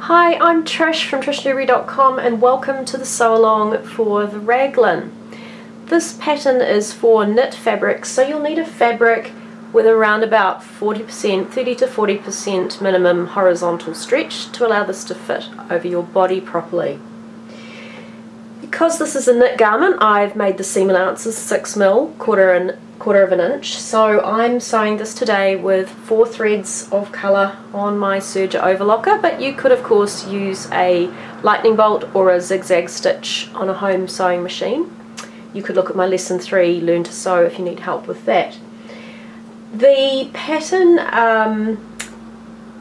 Hi, I'm Trish from TrishNewbery.com and welcome to the sew along for the Raglan. This pattern is for knit fabric, so you'll need a fabric with around about 40%, 30 to 40% minimum horizontal stretch to allow this to fit over your body properly. Because this is a knit garment, I've made the seam allowances 6mm, quarter of an inch, so I'm sewing this today with 4 threads of colour on my serger overlocker, but you could of course use a lightning bolt or a zigzag stitch on a home sewing machine. You could look at my lesson 3, Learn to Sew, if you need help with that. The pattern,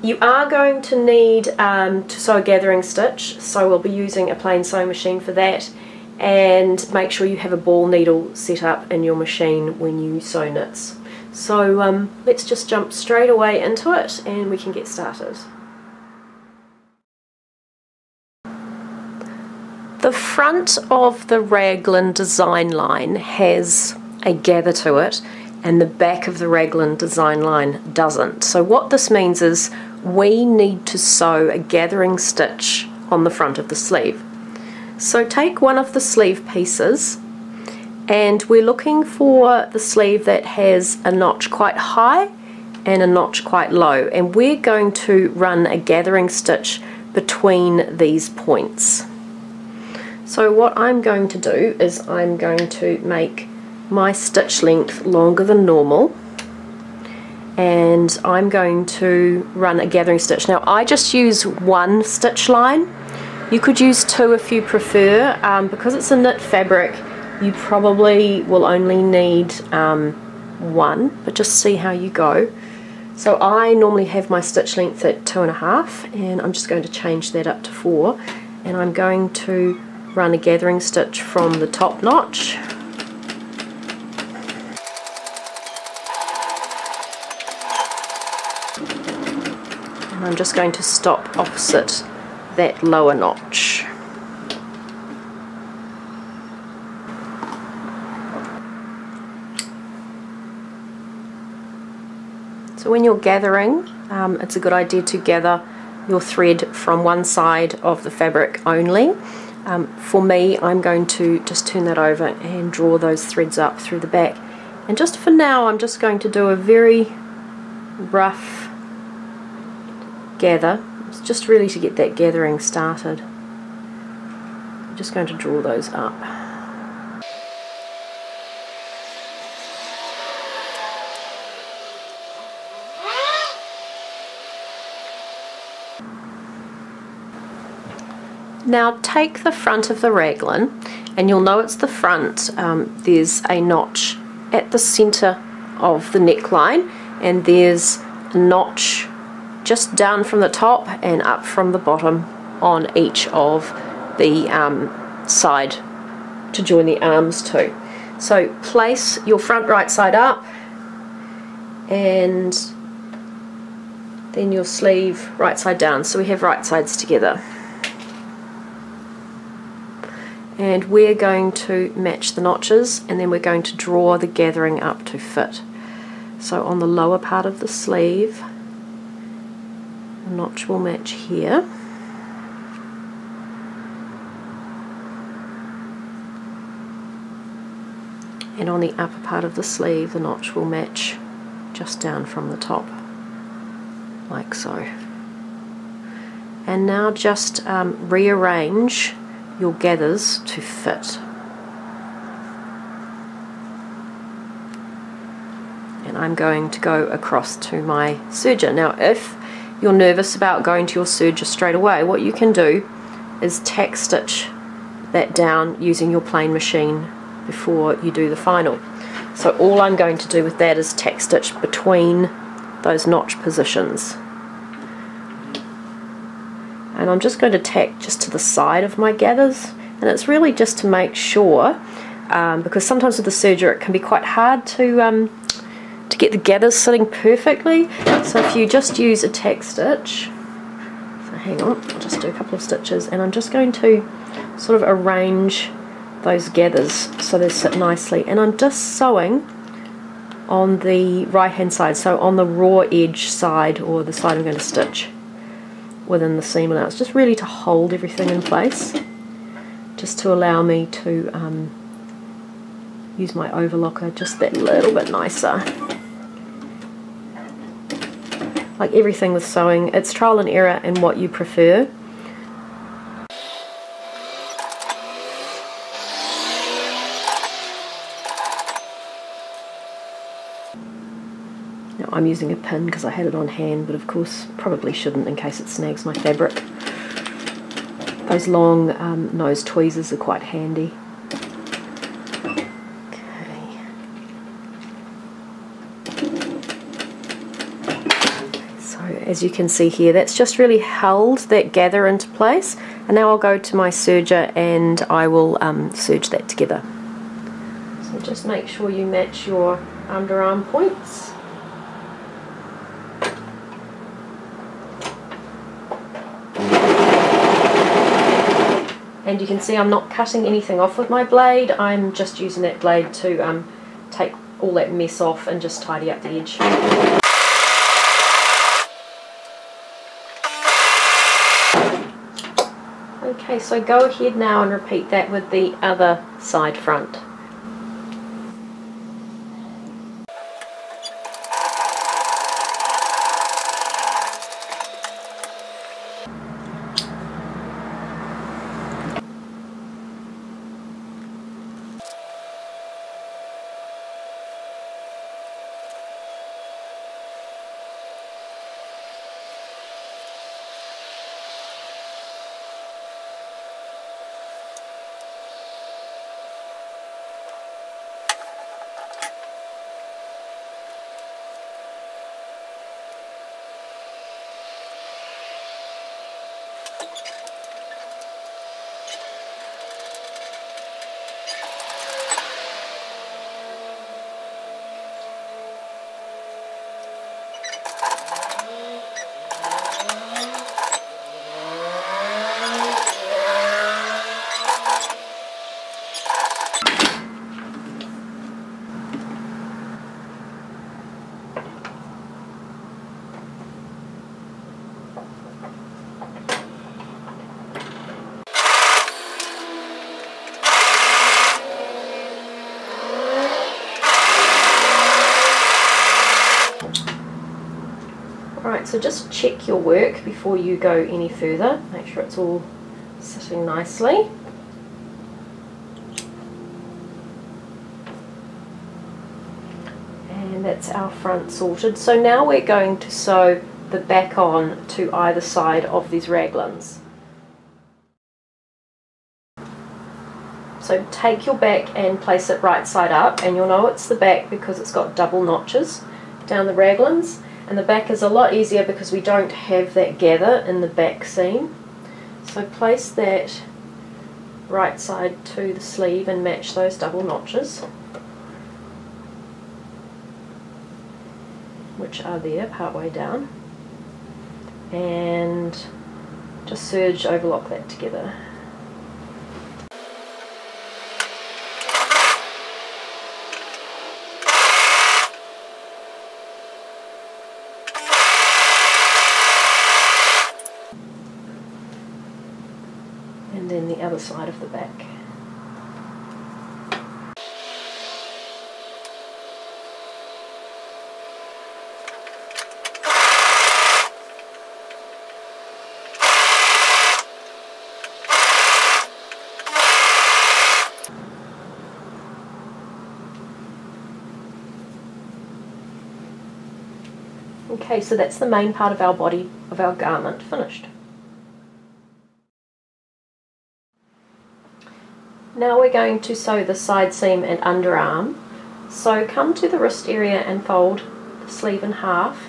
you are going to need to sew a gathering stitch, so we'll be using a plain sewing machine for that, and make sure you have a ball needle set up in your machine when you sew knits. So let's just jump straight away into it and we can get started. The front of the Raglan design line has a gather to it, and the back of the Raglan design line doesn't. So what this means is we need to sew a gathering stitch on the front of the sleeve. So take one of the sleeve pieces, and we're looking for the sleeve that has a notch quite high and a notch quite low, and we're going to run a gathering stitch between these points. So what I'm going to do is I'm going to make my stitch length longer than normal, and I'm going to run a gathering stitch. Now I just use one stitch line. You could use 2 if you prefer. Because it's a knit fabric, you probably will only need 1, but just see how you go. So I normally have my stitch length at 2.5, and I'm just going to change that up to 4, and I'm going to run a gathering stitch from the top notch. And I'm just going to stop opposite that lower notch. So when you're gathering, it's a good idea to gather your thread from one side of the fabric only. For me, I'm going to just turn that over and draw those threads up through the back. And just for now, I'm just going to do a very rough gather. It's just really to get that gathering started. I'm just going to draw those up. Now take the front of the Raglan, and you'll know it's the front. There's a notch at the center of the neckline, and there's a notch just down from the top and up from the bottom on each of the side to join the arms to. So place your front right side up, and then your sleeve right side down, so we have right sides together. And we're going to match the notches, and then we're going to draw the gathering up to fit. So on the lower part of the sleeve, the notch will match here, and on the upper part of the sleeve the notch will match just down from the top, like so. And now just rearrange your gathers to fit. And I'm going to go across to my serger. Now if you're nervous about going to your serger straight away, what you can do is tack stitch that down using your plain machine before you do the final. So all I'm going to do with that is tack stitch between those notch positions. And I'm just going to tack just to the side of my gathers, and it's really just to make sure, because sometimes with the serger it can be quite hard to get the gathers sitting perfectly. So if you just use a tack stitch, so hang on, I'll just do a couple of stitches, and I'm just going to sort of arrange those gathers so they sit nicely, and I'm just sewing on the right hand side, so on the raw edge side, or the side I'm going to stitch. within the seam allowance, just really to hold everything in place, just to allow me to use my overlocker just that little bit nicer. Like everything with sewing, it's trial and error and what you prefer. Now I'm using a pin because I had it on hand, but of course probably shouldn't in case it snags my fabric. Those long nose tweezers are quite handy. As you can see here, that's just really held that gather into place, and now I'll go to my serger and I will serge that together. So just make sure you match your underarm points. And you can see I'm not cutting anything off with my blade, I'm just using that blade to take all that mess off and just tidy up the edge. Okay, so go ahead now and repeat that with the other side front. Alright, so just check your work before you go any further. Make sure it's all sitting nicely. And that's our front sorted. So now we're going to sew the back on to either side of these raglans. So take your back and place it right side up, and you'll know it's the back because it's got double notches down the raglans. And the back is a lot easier because we don't have that gather in the back seam. So place that right side to the sleeve and match those double notches, which are there partway down, and just serge overlock that together. And then the other side of the back. Okay, so that's the main part of our body of our garment finished. Now we're going to sew the side seam and underarm. So come to the wrist area and fold the sleeve in half,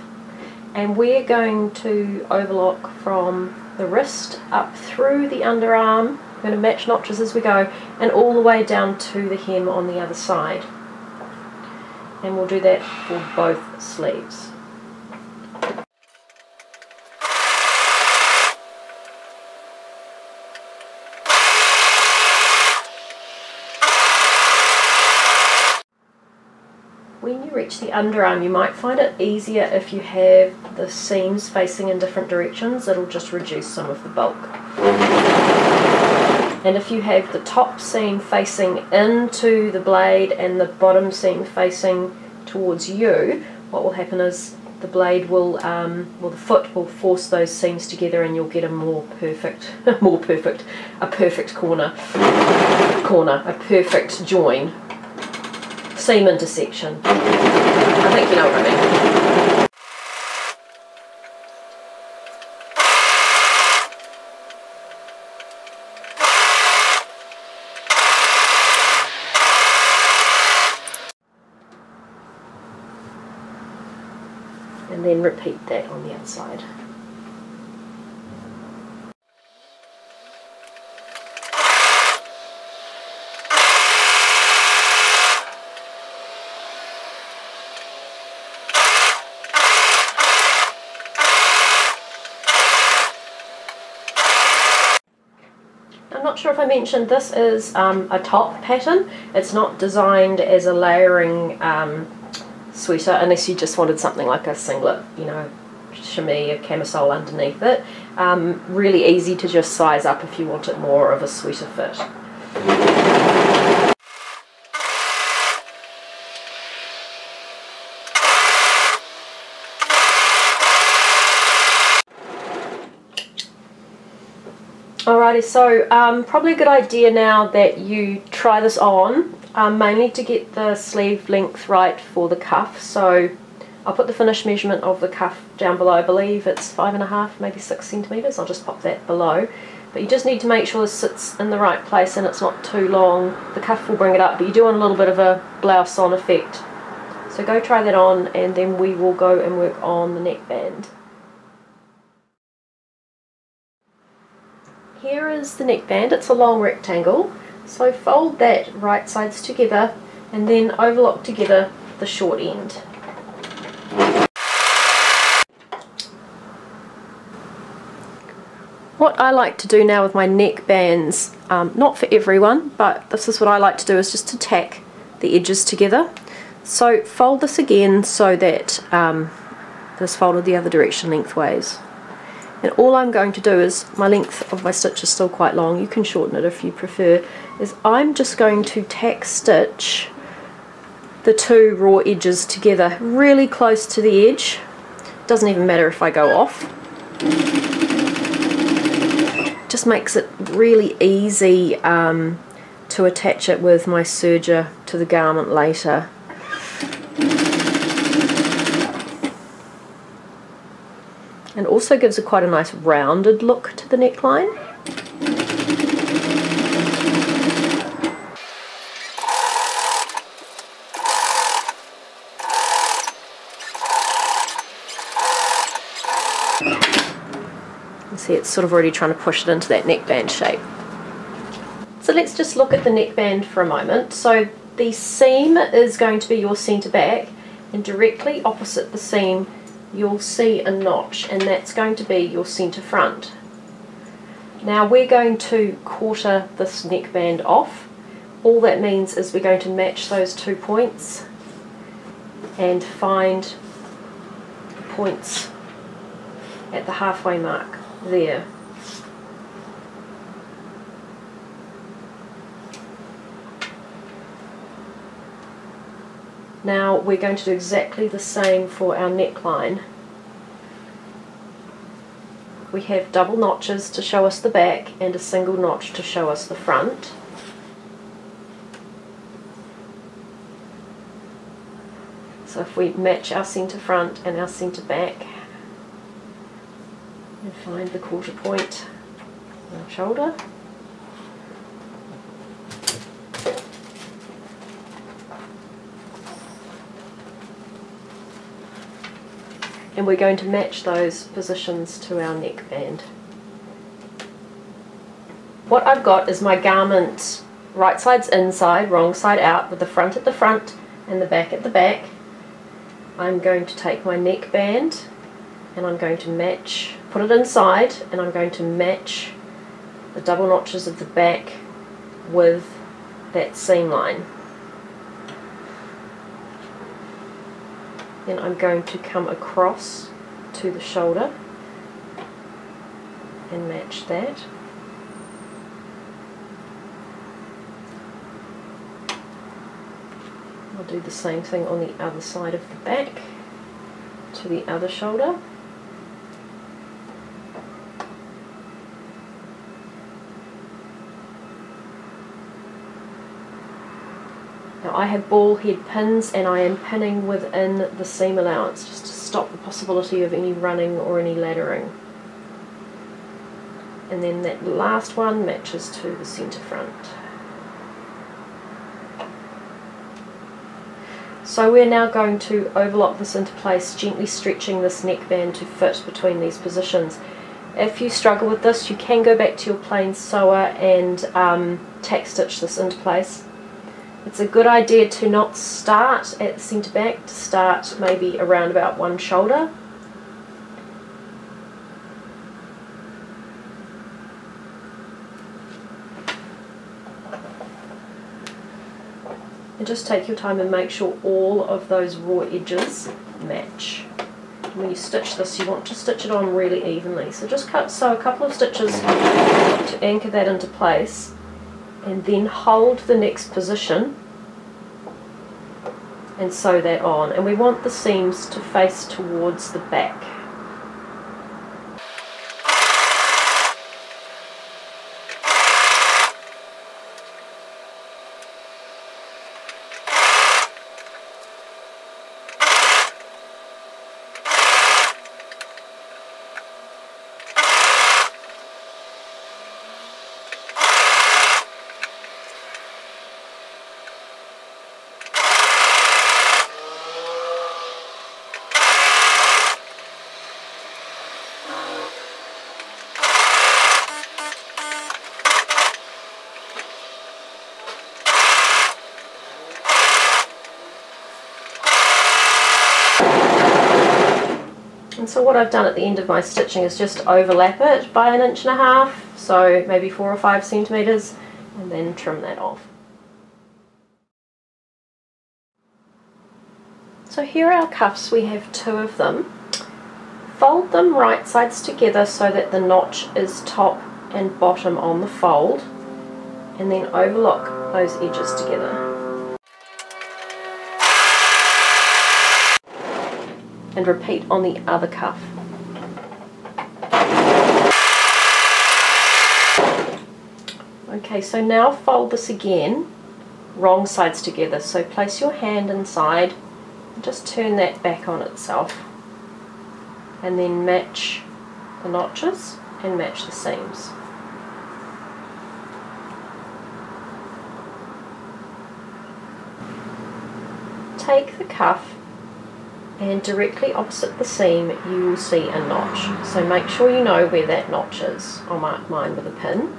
and we're going to overlock from the wrist up through the underarm. We're going to match notches as we go, and all the way down to the hem on the other side. And we'll do that for both sleeves. When you reach the underarm, you might find it easier if you have the seams facing in different directions. It'll just reduce some of the bulk. And if you have the top seam facing into the blade and the bottom seam facing towards you, what will happen is the blade will, the foot will force those seams together, and you'll get a more perfect, a perfect perfect join. Seam intersection. I think you know what I mean. And then repeat that on the outside. I'm not sure if I mentioned this is a top pattern. It's not designed as a layering sweater unless you just wanted something like a singlet, you know, chemise, a camisole underneath it. Really easy to just size up if you want it more of a sweater fit. Alrighty, so probably a good idea now that you try this on, mainly to get the sleeve length right for the cuff. So I'll put the finished measurement of the cuff down below. I believe it's 5.5, maybe 6 centimeters. I'll just pop that below. But you just need to make sure this sits in the right place and it's not too long. The cuff will bring it up, but you do want a little bit of a blouse on effect. So go try that on, and then we will go and work on the neckband. Here is the neckband. It's a long rectangle, so fold that right sides together and then overlock together the short end. What I like to do now with my neckbands, not for everyone, but this is what I like to do, is just to tack the edges together. So fold this again so that this folded the other direction lengthways. And all I'm going to do is, my length of my stitch is still quite long, you can shorten it if you prefer, is I'm just going to tack stitch the two raw edges together really close to the edge. Doesn't even matter if I go off. Just makes it really easy to attach it with my serger to the garment later. And also gives quite a nice rounded look to the neckline. You see it's sort of already trying to push it into that neckband shape. So let's just look at the neckband for a moment. So the seam is going to be your centre back, and directly opposite the seam you'll see a notch, and that's going to be your centre front. Now we're going to quarter this neckband off. All that means is we're going to match those 2 points and find points at the halfway mark there. Now we're going to do exactly the same for our neckline. We have double notches to show us the back and a single notch to show us the front. So if we match our centre front and our centre back and find the quarter point on our shoulder. And we're going to match those positions to our neckband. What I've got is my garment right side's inside, wrong side out, with the front at the front and the back at the back. I'm going to take my neckband and I'm going to match, put it inside, and I'm going to match the double notches of the back with that seam line. Then I'm going to come across to the shoulder and match that. I'll do the same thing on the other side of the back to the other shoulder. Now I have ball head pins and I am pinning within the seam allowance just to stop the possibility of any running or any laddering. And then that last one matches to the centre front. So we're now going to overlock this into place, gently stretching this neckband to fit between these positions. If you struggle with this, you can go back to your plain sewer and tack stitch this into place. It's a good idea to not start at the centre back, to start maybe around about one shoulder. And just take your time and make sure all of those raw edges match. When you stitch this, you want to stitch it on really evenly. So just sew a couple of stitches to anchor that into place, and then hold the next position and sew that on. And we want the seams to face towards the back. And so what I've done at the end of my stitching is just overlap it by 1.5 inches, so maybe 4 or 5 centimetres, and then trim that off. So here are our cuffs, we have 2 of them. Fold them right sides together so that the notch is top and bottom on the fold, and then overlock those edges together. And repeat on the other cuff. Okay, so now fold this again, wrong sides together. So place your hand inside and just turn that back on itself. And then match the notches and match the seams. Take the cuff, and directly opposite the seam you will see a notch. So make sure you know where that notch is. I'll mark mine with a pin.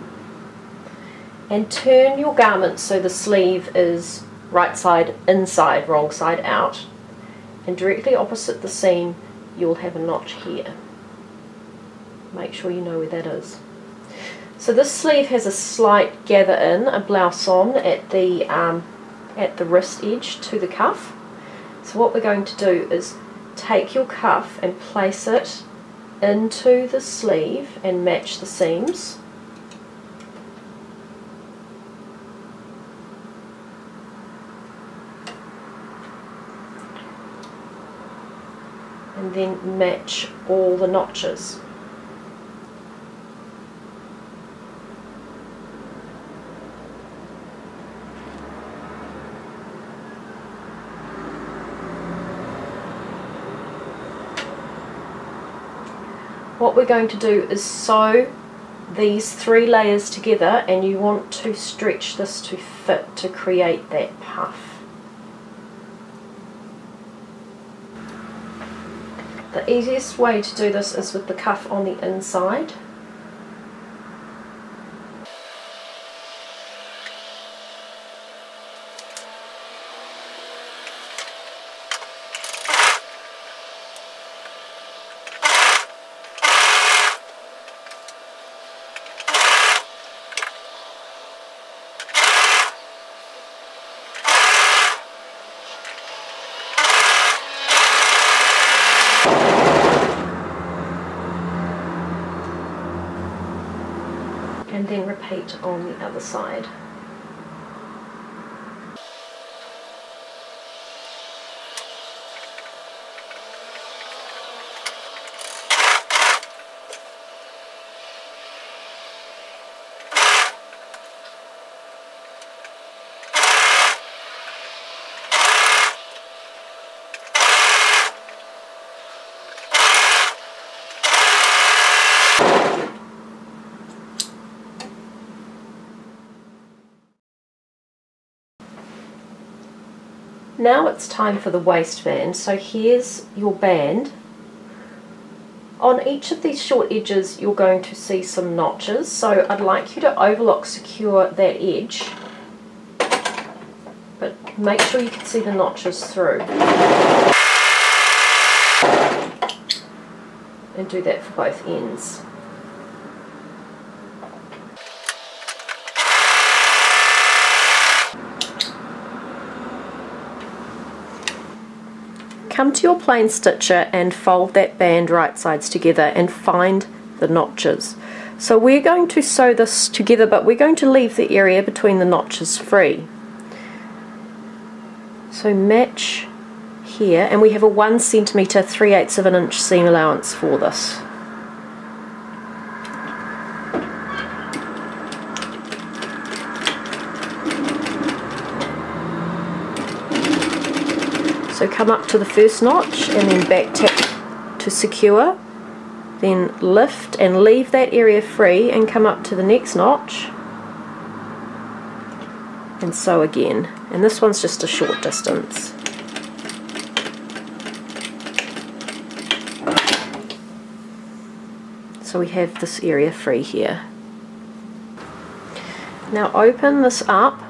And turn your garment so the sleeve is right side inside, wrong side out. And directly opposite the seam you'll have a notch here. Make sure you know where that is. So this sleeve has a slight gather in, a blouson at the wrist edge to the cuff. So what we're going to do is take your cuff and place it into the sleeve and match the seams. And then match all the notches. What we're going to do is sew these 3 layers together, and you want to stretch this to fit to create that puff. The easiest way to do this is with the cuff on the inside. then repeat on the other side. Now it's time for the waistband. So here's your band. On each of these short edges you're going to see some notches, so I'd like you to overlock secure that edge, but make sure you can see the notches through. And do that for both ends. Come to your plain stitcher and fold that band right sides together and find the notches. So we're going to sew this together, but we're going to leave the area between the notches free. So match here, and we have a 1 centimetre 3/8 of an inch seam allowance for this. So come up to the first notch and then back tap to secure, then lift and leave that area free and come up to the next notch and sew again. And this one's just a short distance. So we have this area free here. Now open this up,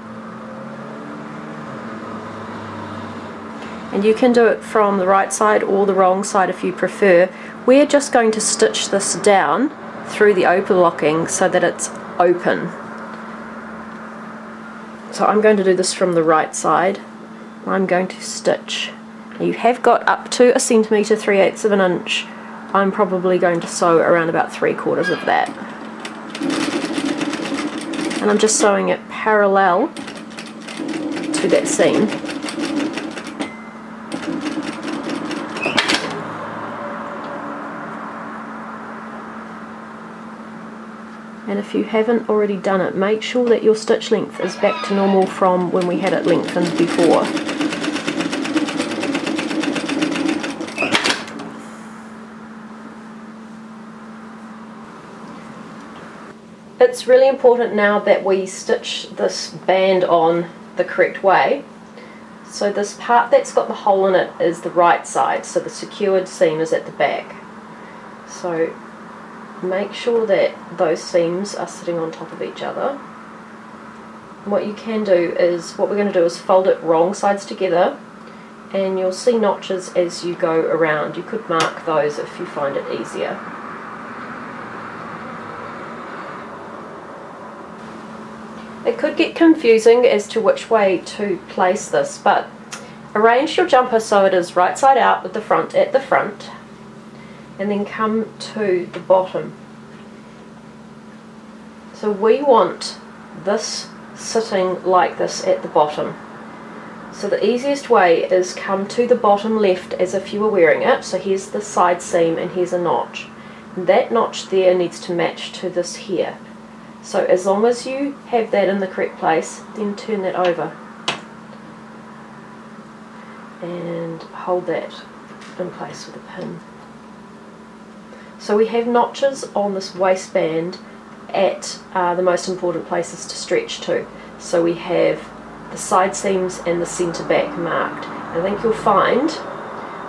and you can do it from the right side or the wrong side if you prefer. We're just going to stitch this down through the overlocking so that it's open. So I'm going to do this from the right side. I'm going to stitch. You have got up to 1 centimetre 3/8 of an inch. I'm probably going to sew around about 3/4 of that. And I'm just sewing it parallel to that seam. And if you haven't already done it, make sure that your stitch length is back to normal from when we had it lengthened before. It's really important now that we stitch this band on the correct way. So this part that's got the hole in it is the right side, so the secured seam is at the back. So make sure that those seams are sitting on top of each other. And what you can do is, what we're going to do is fold it wrong sides together, and you'll see notches as you go around. You could mark those if you find it easier. It could get confusing as to which way to place this, but arrange your jumper so it is right side out with the front at the front, and then come to the bottom. So we want this sitting like this at the bottom. So the easiest way is come to the bottom left as if you were wearing it. So here's the side seam and here's a notch. And that notch there needs to match to this here. So as long as you have that in the correct place, then turn that over and hold that in place with a pin. So we have notches on this waistband at the most important places to stretch to. So we have the side seams and the centre back marked. I think you'll find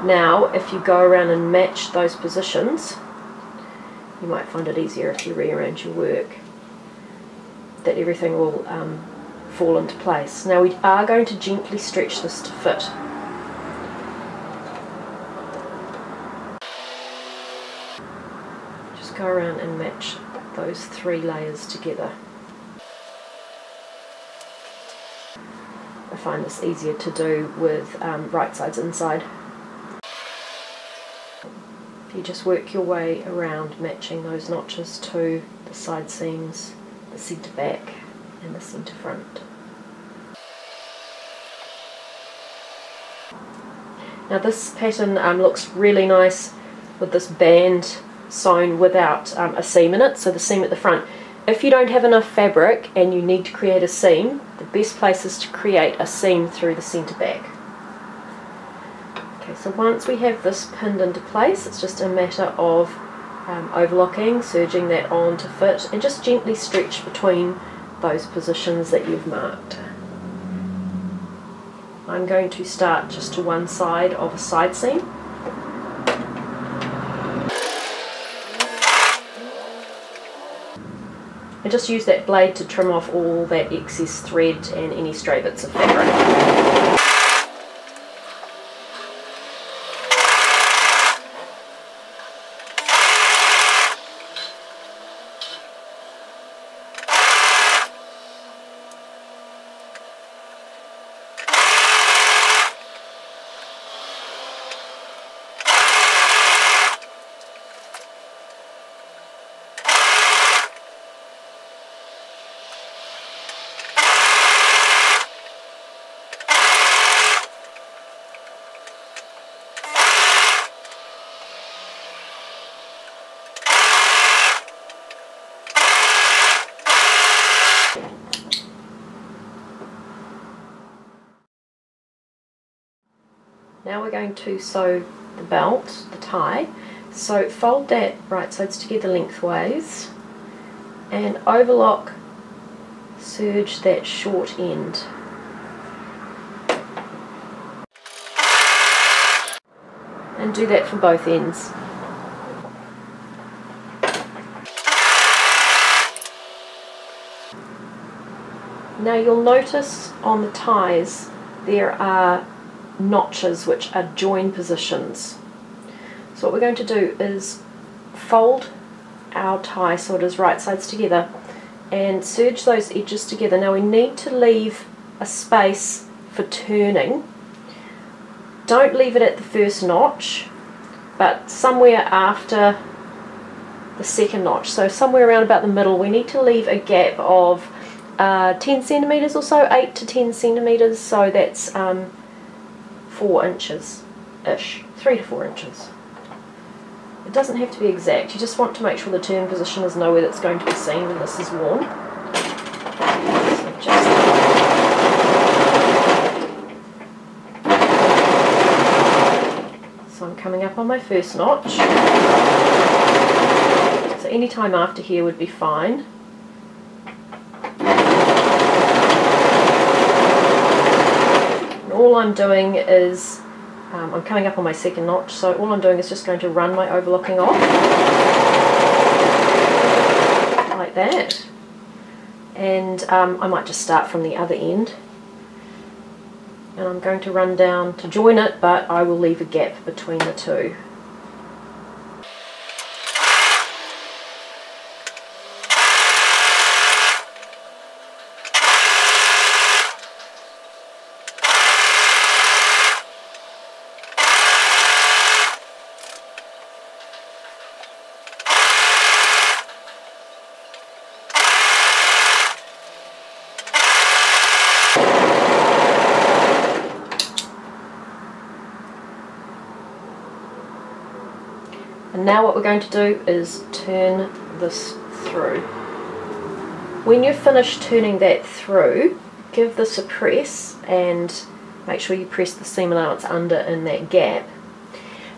now if you go around and match those positions, you might find it easier if you rearrange your work, that everything will fall into place. Now we are going to gently stretch this to fit. Just go around and match those 3 layers together. I find this easier to do with right sides inside. You just work your way around matching those notches to the side seams the centre back and the centre front. Now this pattern looks really nice with this band sewn without a seam in it, so the seam at the front. If you don't have enough fabric and you need to create a seam, the best place is to create a seam through the centre back. Okay, so once we have this pinned into place, it's just a matter of overlocking, serging that on to fit, and just gently stretch between those positions that you've marked. I'm going to start just to one side of a side seam. And just use that blade to trim off all that excess thread and any stray bits of fabric. Now we're going to sew the belt, the tie. So fold that right sides together lengthways and overlock, serge that short end. And do that for both ends. Now you'll notice on the ties there are notches which are join positions. So what we're going to do is fold our tie so it is right sides together and serge those edges together. Now we need to leave a space for turning. Don't leave it at the first notch, but somewhere after the second notch, so somewhere around about the middle. We need to leave a gap of 10 centimeters or so, 8 to 10 centimeters, so that's 4 inches ish, 3 to 4 inches. It doesn't have to be exact, you just want to make sure the turn position is nowhere that's going to be seen when this is worn. So I'm coming up on my first notch, so any time after here would be fine. All I'm doing is, I'm coming up on my second notch, so all I'm doing is just going to run my overlocking off, like that, and I might just start from the other end, and I'm going to run down to join it, but I will leave a gap between the two. And now what we're going to do is turn this through. When you're finished turning that through, give this a press and make sure you press the seam allowance under in that gap.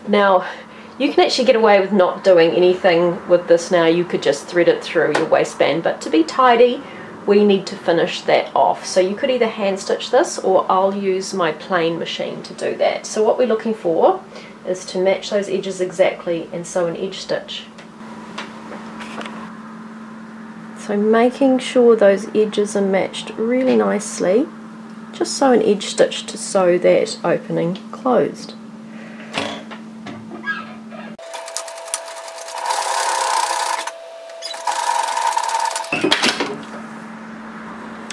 Now you can actually get away with not doing anything with this now. You could just thread it through your waistband, but to be tidy we need to finish that off. So you could either hand stitch this, or I'll use my plain machine to do that. So what we're looking for is to match those edges exactly and sew an edge stitch. So making sure those edges are matched really nicely, just sew an edge stitch to sew that opening closed.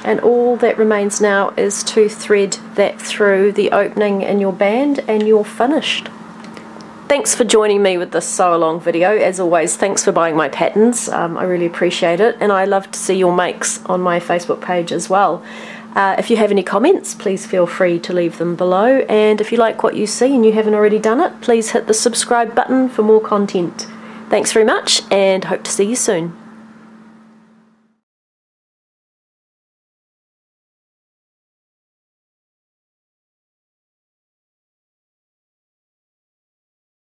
And all that remains now is to thread that through the opening in your band and you're finished. thanks for joining me with this sew along video. As always, thanks for buying my patterns. I really appreciate it, and I love to see your makes on my Facebook page as well. If you have any comments, please feel free to leave them below, and if you like what you see and you haven't already done it, please hit the subscribe button for more content. Thanks very much, and hope to see you soon.